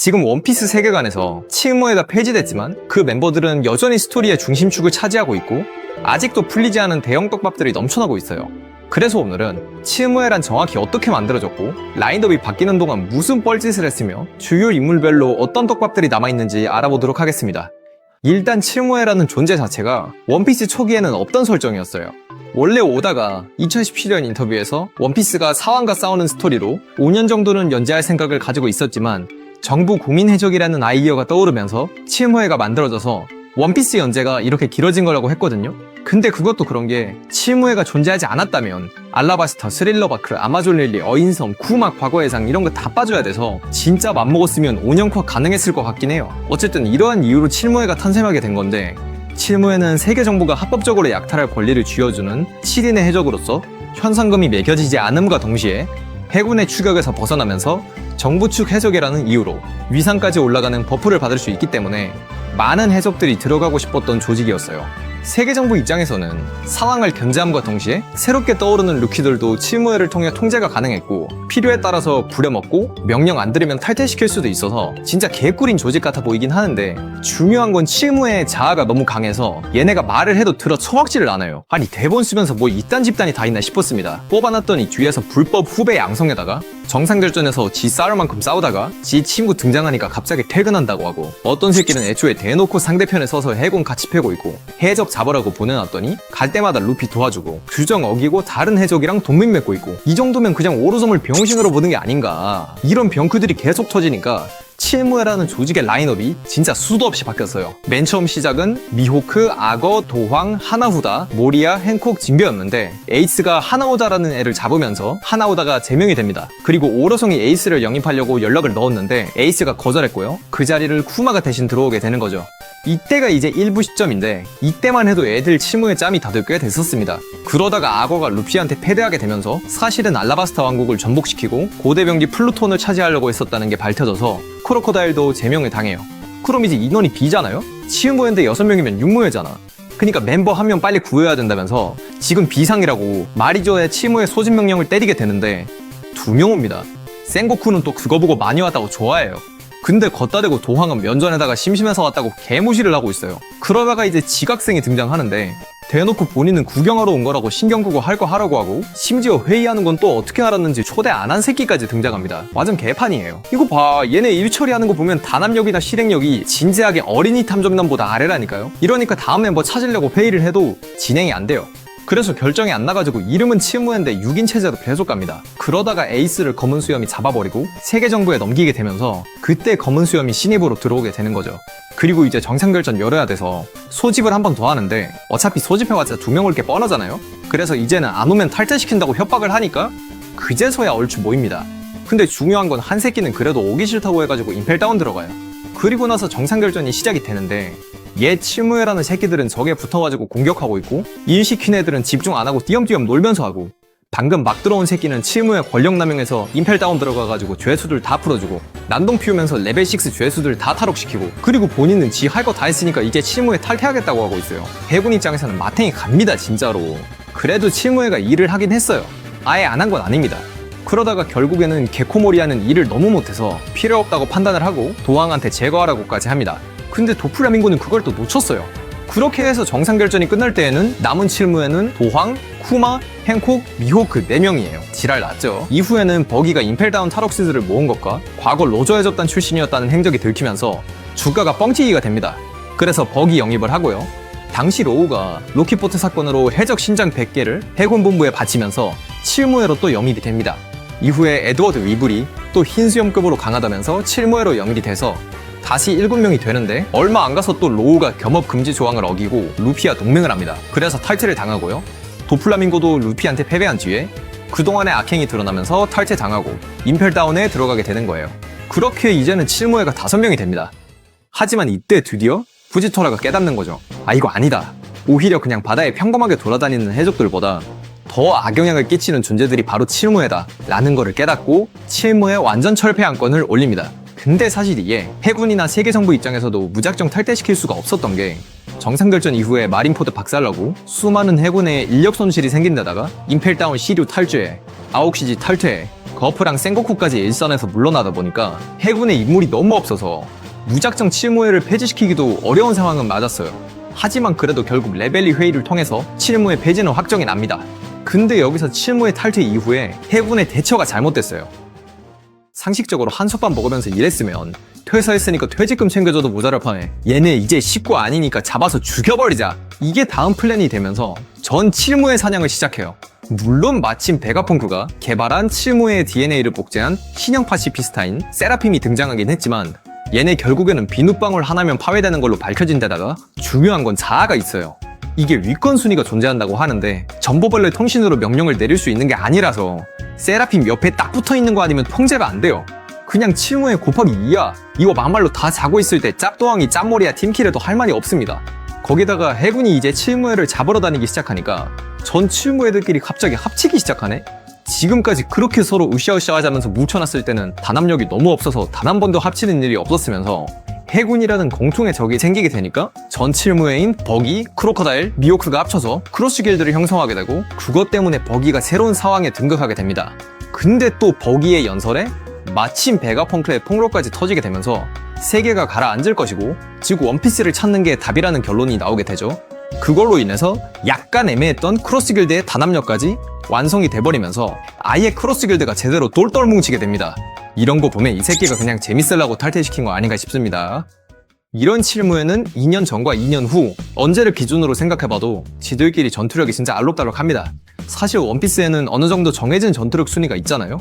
지금 원피스 세계관에서 치우모에가 폐지됐지만 그 멤버들은 여전히 스토리의 중심축을 차지하고 있고 아직도 풀리지 않은 대형 떡밥들이 넘쳐나고 있어요. 그래서 오늘은 치우모에란 정확히 어떻게 만들어졌고 라인업이 바뀌는 동안 무슨 뻘짓을 했으며 주요 인물별로 어떤 떡밥들이 남아있는지 알아보도록 하겠습니다. 일단 치우모에라는 존재 자체가 원피스 초기에는 없던 설정이었어요. 원래 오다가 2017년 인터뷰에서 원피스가 사왕과 싸우는 스토리로 5년 정도는 연재할 생각을 가지고 있었지만 정부 국민 해적이라는 아이디어가 떠오르면서 치우모에가 만들어져서 원피스 연재가 이렇게 길어진 거라고 했거든요. 근데 그것도 그런 게 치우모에가 존재하지 않았다면 알라바스타, 스릴러바크, 아마존 릴리, 어인섬, 쿠막, 과거의 상 이런 거 다 빠져야 돼서 진짜 맘먹었으면 5년컷 가능했을 것 같긴 해요. 어쨌든 이러한 이유로 치우모에가 탄생하게 된 건데 치우모에는 세계 정부가 합법적으로 약탈할 권리를 쥐어주는 7인의 해적으로서 현상금이 매겨지지 않음과 동시에 해군의 추격에서 벗어나면서 정부 측 해적이라는 이유로 위상까지 올라가는 버프를 받을 수 있기 때문에 많은 해적들이 들어가고 싶었던 조직이었어요. 세계 정부 입장에서는 사왕을 견제함과 동시에 새롭게 떠오르는 루키들도 치우모에를 통해 통제가 가능했고 필요에 따라서 부려먹고 명령 안 들으면 탈퇴시킬 수도 있어서 진짜 개꿀인 조직 같아 보이긴 하는데 중요한 건 치우모에의 자아가 너무 강해서 얘네가 말을 해도 들어 처먹지를 않아요. 아니 대본 쓰면서 뭐 이딴 집단이 다 있나 싶었습니다. 뽑아놨더니 뒤에서 불법 후배 양성에다가 정상결전에서 지 싸울 만큼 싸우다가 지 친구 등장하니까 갑자기 퇴근한다고 하고 어떤 새끼는 애초에 대놓고 상대편에 서서 해군 같이 패고 있고 해적 잡으라고 보내놨더니 갈 때마다 루피 도와주고 규정 어기고 다른 해적이랑 동맹 맺고 있고 이 정도면 그냥 오로섬을 병신으로 보는 게 아닌가. 이런 병크들이 계속 터지니까 치우모에라는 조직의 라인업이 진짜 수도 없이 바뀌었어요. 맨 처음 시작은 미호크, 악어, 도황, 하나후다, 모리아, 행콕, 진벼였는데 에이스가 하나오다라는 애를 잡으면서 하나오다가 제명이 됩니다. 그리고 오로성이 에이스를 영입하려고 연락을 넣었는데 에이스가 거절했고요. 그 자리를 쿠마가 대신 들어오게 되는 거죠. 이때가 이제 일부 시점인데 이때만 해도 애들 치무의 짬이 다들 꽤 됐었습니다. 그러다가 악어가 루피한테 패배하게 되면서 사실은 알라바스타 왕국을 전복시키고 고대병기 플루톤을 차지하려고 했었다는 게 밝혀져서 크로코다일도 제명을 당해요. 그럼 이제 인원이 비잖아요? 치우모에인데 6명이면 6무회잖아. 그니까 멤버 한 명 빨리 구해야 된다면서 지금 비상이라고 마리조의 치무의 소집 명령을 때리게 되는데 2명 옵니다. 센고쿠는 또 그거 보고 많이 왔다고 좋아해요. 근데 걷다 대고 도황은 면전에다가 심심해서 왔다고 개무시를 하고 있어요. 그러다가 이제 지각생이 등장하는데 대놓고 본인은 구경하러 온 거라고 신경 끄고 할 거 하라고 하고 심지어 회의하는 건 또 어떻게 알았는지 초대 안 한 새끼까지 등장합니다. 완전 개판이에요. 이거 봐, 얘네 일 처리하는 거 보면 단합력이나 실행력이 진지하게 어린이 탐정단보다 아래라니까요. 이러니까 다음 멤버 찾으려고 회의를 해도 진행이 안 돼요. 그래서 결정이 안 나가지고 이름은 치우모에인데 6인 체제로 계속 갑니다. 그러다가 에이스를 검은 수염이 잡아버리고 세계 정부에 넘기게 되면서 그때 검은 수염이 신입으로 들어오게 되는 거죠. 그리고 이제 정상결전 열어야 돼서 소집을 한 번 더 하는데 어차피 소집해봤자 2명 올 게 뻔하잖아요. 그래서 이제는 안 오면 탈퇴시킨다고 협박을 하니까 그제서야 얼추 모입니다. 근데 중요한 건 한 새끼는 그래도 오기 싫다고 해가지고 임펠다운 들어가요. 그리고 나서 정상결전이 시작이 되는데 얘 치무에라는 새끼들은 적에 붙어가지고 공격하고 있고 일 시킨 애들은 집중 안 하고 띄엄띄엄 놀면서 하고 방금 막 들어온 새끼는 치무에 권력 남용해서 임펠다운 들어가가지고 죄수들 다 풀어주고 난동 피우면서 레벨 6 죄수들 다 탈옥시키고 그리고 본인은 지 할 거 다 했으니까 이제 치무에 탈퇴하겠다고 하고 있어요. 해군 입장에서는 마탱이 갑니다 진짜로. 그래도 치무에가 일을 하긴 했어요. 아예 안 한 건 아닙니다. 그러다가 결국에는 게코모리아는 일을 너무 못해서 필요 없다고 판단을 하고 도황한테 제거하라고까지 합니다. 근데 도플라밍고는 그걸 또 놓쳤어요. 그렇게 해서 정상결전이 끝날 때에는 남은 칠무에는 도황, 쿠마, 행콕, 미호크 4명이에요. 지랄 났죠. 이후에는 버기가 임펠다운 탈옥시즈를 모은 것과 과거 로저 해적단 출신이었다는 행적이 들키면서 주가가 뻥튀기가 됩니다. 그래서 버기 영입을 하고요. 당시 로우가 로키포트 사건으로 해적 신장 100개를 해군 본부에 바치면서 칠무에로 또 영입이 됩니다. 이후에 에드워드 위블이 또 흰수염급으로 강하다면서 칠무에로 영입이 돼서 다시 7명이 되는데 얼마 안 가서 또 로우가 겸업 금지 조항을 어기고 루피와 동맹을 합니다. 그래서 탈퇴를 당하고요. 도플라밍고도 루피한테 패배한 뒤에 그동안의 악행이 드러나면서 탈퇴당하고 임펠다운에 들어가게 되는 거예요. 그렇게 이제는 칠무에가 5명이 됩니다. 하지만 이때 드디어 후지토라가 깨닫는 거죠. 아 이거 아니다. 오히려 그냥 바다에 평범하게 돌아다니는 해적들보다 더 악영향을 끼치는 존재들이 바로 칠무에다 라는 거를 깨닫고 칠무에 완전 철폐 안건을 올립니다. 근데 사실 이게 해군이나 세계 정부 입장에서도 무작정 탈퇴시킬 수가 없었던 게 정상결전 이후에 마린포드 박살나고 수많은 해군의 인력 손실이 생긴 데다가 임펠다운 시류 탈퇴, 아옥시지 탈퇴, 거프랑 센고쿠까지 일선에서 물러나다 보니까 해군에 인물이 너무 없어서 무작정 칠무회를 폐지시키기도 어려운 상황은 맞았어요. 하지만 그래도 결국 레벨리 회의를 통해서 칠무회 폐지는 확정이 납니다. 근데 여기서 칠무회 탈퇴 이후에 해군의 대처가 잘못됐어요. 상식적으로 한솥밥 먹으면서 일했으면 퇴사했으니까 퇴직금 챙겨줘도 모자랄 판에 얘네 이제 식구 아니니까 잡아서 죽여버리자, 이게 다음 플랜이 되면서 전 칠무회 사냥을 시작해요. 물론 마침 베가펑크가 개발한 칠무회의 DNA를 복제한 신형 파시피스타인 세라핌이 등장하긴 했지만 얘네 결국에는 비눗방울 하나면 파괴되는 걸로 밝혀진 데다가 중요한 건 자아가 있어요. 이게 위권 순위가 존재한다고 하는데 전보벌레 통신으로 명령을 내릴 수 있는 게 아니라서 세라핌 옆에 딱 붙어있는 거 아니면 통제가 안 돼요. 그냥 칠무회 곱하기 2야. 이거 막말로 다 자고 있을 때 짭도왕이 짭머리야 팀킬해도 할 말이 없습니다. 거기다가 해군이 이제 칠무회를 잡으러 다니기 시작하니까 전 칠무회들끼리 갑자기 합치기 시작하네? 지금까지 그렇게 서로 으쌰으쌰 하자면서 뭉쳐놨을 때는 단합력이 너무 없어서 단 한 번도 합치는 일이 없었으면서 해군이라는 공통의 적이 생기게 되니까 전 칠무회인 버기, 크로커다일, 미호크가 합쳐서 크로스 길드를 형성하게 되고 그것 때문에 버기가 새로운 상황에 등극하게 됩니다. 근데 또 버기의 연설에 마침 베가펑크의 폭로까지 터지게 되면서 세계가 가라앉을 것이고 즉 원피스를 찾는 게 답이라는 결론이 나오게 되죠. 그걸로 인해서 약간 애매했던 크로스 길드의 단합력까지 완성이 돼버리면서 아예 크로스 길드가 제대로 똘똘 뭉치게 됩니다. 이런 거 보면 이 새끼가 그냥 재밌으려고 탈퇴시킨 거 아닌가 싶습니다. 이런 칠무회는 2년 전과 2년 후 언제를 기준으로 생각해봐도 지들끼리 전투력이 진짜 알록달록합니다. 사실 원피스에는 어느 정도 정해진 전투력 순위가 있잖아요.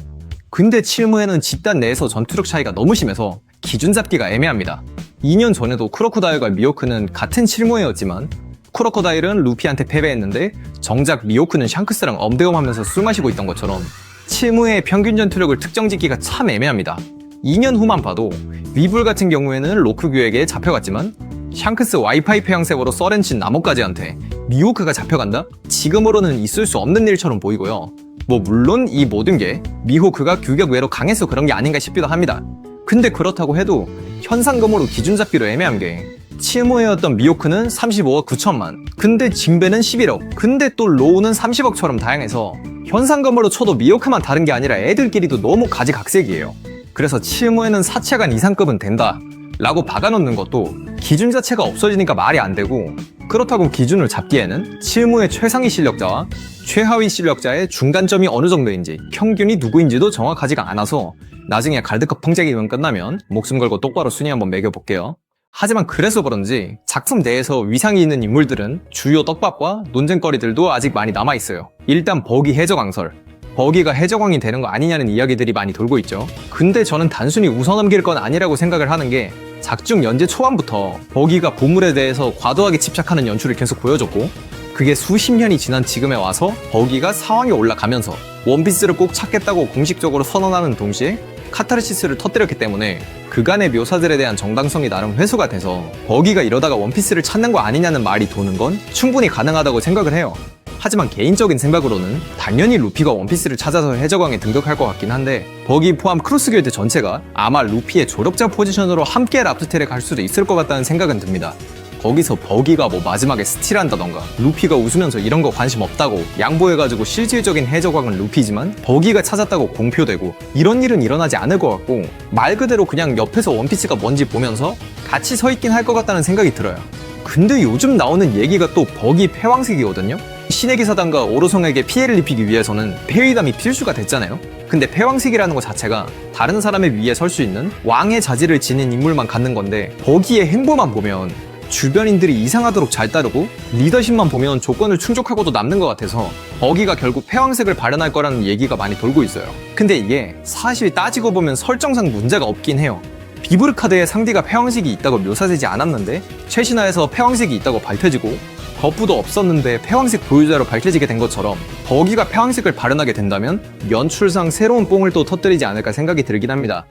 근데 칠무회는 집단 내에서 전투력 차이가 너무 심해서 기준 잡기가 애매합니다. 2년 전에도 크로코다일과 미호크는 같은 칠무회였지만 크로코다일은 루피한테 패배했는데 정작 미호크는 샹크스랑 엄대엄하면서 술 마시고 있던 것처럼 칠무회의 평균 전투력을 특정 짓기가 참 애매합니다. 2년 후만 봐도 위불 같은 경우에는 로크규에게 잡혀갔지만 샹크스 와이파이 폐양색으로 썰렌친 나머까지한테 미호크가 잡혀간다? 지금으로는 있을 수 없는 일처럼 보이고요. 물론 이 모든 게 미호크가 규격 외로 강해서 그런 게 아닌가 싶기도 합니다. 근데 그렇다고 해도 현상금으로 기준 잡기로 애매한 게 칠무회였던 미호크는 35억 9천만, 근데 징베는 11억, 근데 또 로우는 30억처럼 다양해서 현상금으로 쳐도 미호크만 다른 게 아니라 애들끼리도 너무 가지각색이에요. 그래서 칠무회는 사체간 이상급은 된다 라고 박아놓는 것도 기준 자체가 없어지니까 말이 안 되고, 그렇다고 기준을 잡기에는 칠무회 최상위 실력자와 최하위 실력자의 중간점이 어느 정도인지 평균이 누구인지도 정확하지가 않아서 나중에 갈드컵 평쟁이면 끝나면 목숨 걸고 똑바로 순위 한번 매겨볼게요. 하지만 그래서 그런지 작품 내에서 위상이 있는 인물들은 주요 떡밥과 논쟁거리들도 아직 많이 남아있어요. 일단 버기 해적왕설. 버기가 해적왕이 되는 거 아니냐는 이야기들이 많이 돌고 있죠. 근데 저는 단순히 웃어넘길 건 아니라고 생각을 하는 게 작중 연재 초반부터 버기가 보물에 대해서 과도하게 집착하는 연출을 계속 보여줬고, 그게 수십 년이 지난 지금에 와서 버기가 상황에 올라가면서 원피스를 꼭 찾겠다고 공식적으로 선언하는 동시에 카타르시스를 터뜨렸기 때문에 그간의 묘사들에 대한 정당성이 나름 회수가 돼서 버기가 이러다가 원피스를 찾는 거 아니냐는 말이 도는 건 충분히 가능하다고 생각을 해요. 하지만 개인적인 생각으로는 당연히 루피가 원피스를 찾아서 해적왕에 등극할 것 같긴 한데 버기 포함 크로스길드 전체가 아마 루피의 조력자 포지션으로 함께 랍스텔에 갈 수도 있을 것 같다는 생각은 듭니다. 거기서 버기가 마지막에 스틸한다던가 루피가 웃으면서 이런 거 관심 없다고 양보해가지고 실질적인 해적왕은 루피지만 버기가 찾았다고 공표되고 이런 일은 일어나지 않을 것 같고, 말 그대로 그냥 옆에서 원피스가 뭔지 보면서 같이 서 있긴 할 것 같다는 생각이 들어요. 근데 요즘 나오는 얘기가 또 버기 패왕색이거든요? 신의 기사단과 오로성에게 피해를 입히기 위해서는 폐위담이 필수가 됐잖아요? 근데 패왕색이라는 것 자체가 다른 사람의 위에 설 수 있는 왕의 자질을 지닌 인물만 갖는 건데 버기의 행보만 보면 주변인들이 이상하도록 잘 따르고 리더십만 보면 조건을 충족하고도 남는 것 같아서 버기가 결국 패왕색을 발현할 거라는 얘기가 많이 돌고 있어요. 근데 이게 사실 따지고 보면 설정상 문제가 없긴 해요. 비브르카드의 상대가 패왕색이 있다고 묘사되지 않았는데 최신화에서 패왕색이 있다고 밝혀지고, 버프도 없었는데 패왕색 보유자로 밝혀지게 된 것처럼 버기가 패왕색을 발현하게 된다면 연출상 새로운 뽕을 또 터뜨리지 않을까 생각이 들긴 합니다.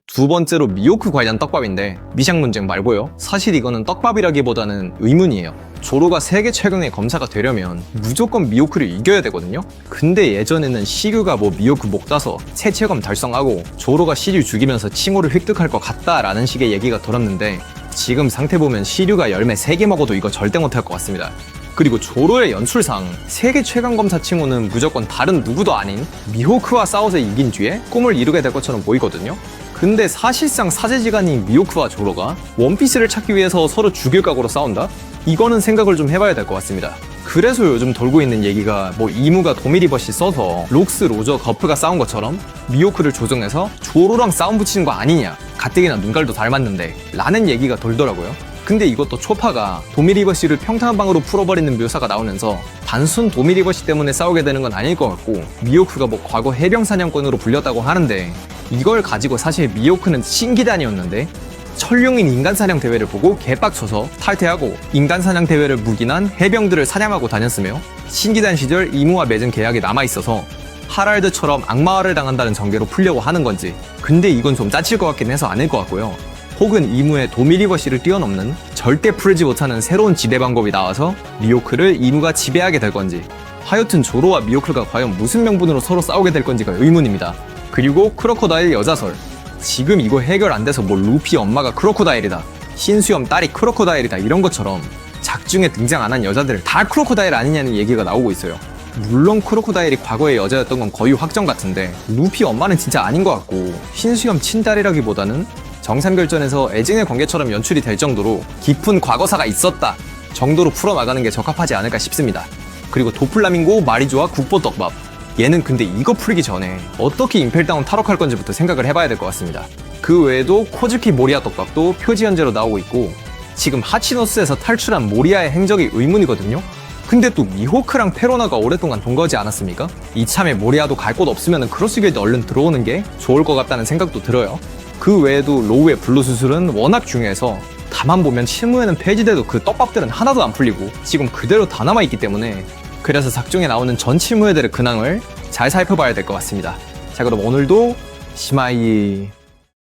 두 번째로 미호크 관련 떡밥인데 미샹 논쟁 말고요. 사실 이거는 떡밥이라기보다는 의문이에요. 조로가 세계 최강의 검사가 되려면 무조건 미호크를 이겨야 되거든요. 근데 예전에는 시류가 미호크 목 따서 최체검 달성하고 조로가 시류 죽이면서 칭호를 획득할 것 같다라는 식의 얘기가 돌았는데 지금 상태 보면 시류가 열매 3개 먹어도 이거 절대 못할 것 같습니다. 그리고 조로의 연출상 세계 최강 검사 칭호는 무조건 다른 누구도 아닌 미호크와 싸워서 이긴 뒤에 꿈을 이루게 될 것처럼 보이거든요. 근데 사실상 사제지간인 미호크와 조로가 원피스를 찾기 위해서 서로 죽일 각오로 싸운다? 이거는 생각을 좀 해봐야 될 것 같습니다. 그래서 요즘 돌고 있는 얘기가 뭐 이무가 도미리버시 써서 록스, 로저, 거프가 싸운 것처럼 미호크를 조정해서 조로랑 싸움 붙이는 거 아니냐, 가뜩이나 눈깔도 닮았는데 라는 얘기가 돌더라고요. 근데 이것도 초파가 도미리버시를 평탄방으로 풀어버리는 묘사가 나오면서 단순 도미리버시 때문에 싸우게 되는 건 아닐 것 같고, 미호크가 뭐 과거 해병사냥꾼으로 불렸다고 하는데 이걸 가지고 사실 미호크는 신기단이었는데 천룡인 인간사냥 대회를 보고 개빡쳐서 탈퇴하고 인간사냥 대회를 묵인한 해병들을 사냥하고 다녔으며, 신기단 시절 이무와 맺은 계약이 남아있어서 하랄드처럼 악마화를 당한다는 전개로 풀려고 하는 건지, 근데 이건 좀 짜칠 것 같긴 해서 아닐 것 같고요. 혹은 이무의 도미리버시를 뛰어넘는 절대 풀지 못하는 새로운 지배 방법이 나와서 미호크를 이무가 지배하게 될 건지, 하여튼 조로와 미호크가 과연 무슨 명분으로 서로 싸우게 될 건지가 의문입니다. 그리고 크로코다일 여자설, 지금 이거 해결 안 돼서 뭐 루피 엄마가 크로코다일이다, 신수염 딸이 크로코다일이다 이런 것처럼 작중에 등장 안 한 여자들 다 크로코다일 아니냐는 얘기가 나오고 있어요. 물론 크로코다일이 과거의 여자였던 건 거의 확정 같은데 루피 엄마는 진짜 아닌 것 같고, 신수염 친딸이라기보다는 정상결전에서 애증의 관계처럼 연출이 될 정도로 깊은 과거사가 있었다 정도로 풀어나가는 게 적합하지 않을까 싶습니다. 그리고 도플라밍고 마리조와 국보떡밥, 얘는 근데 이거 풀기 전에 어떻게 임펠다운 탈옥할 건지부터 생각을 해봐야 될 것 같습니다. 그 외에도 코즈키 모리아 떡밥도 표지 현재로 나오고 있고, 지금 하치노스에서 탈출한 모리아의 행적이 의문이거든요. 근데 또 미호크랑 페로나가 오랫동안 동거하지 않았습니까? 이참에 모리아도 갈 곳 없으면 크로스 길드 얼른 들어오는 게 좋을 것 같다는 생각도 들어요. 그 외에도 로우의 블루 수술은 워낙 중요해서 다만 보면 실무에는 폐지돼도 그 떡밥들은 하나도 안 풀리고 지금 그대로 다 남아있기 때문에, 그래서 작중에 나오는 전 실무애들의 근황을 잘 살펴봐야 될 것 같습니다. 자, 그럼 오늘도 시마이.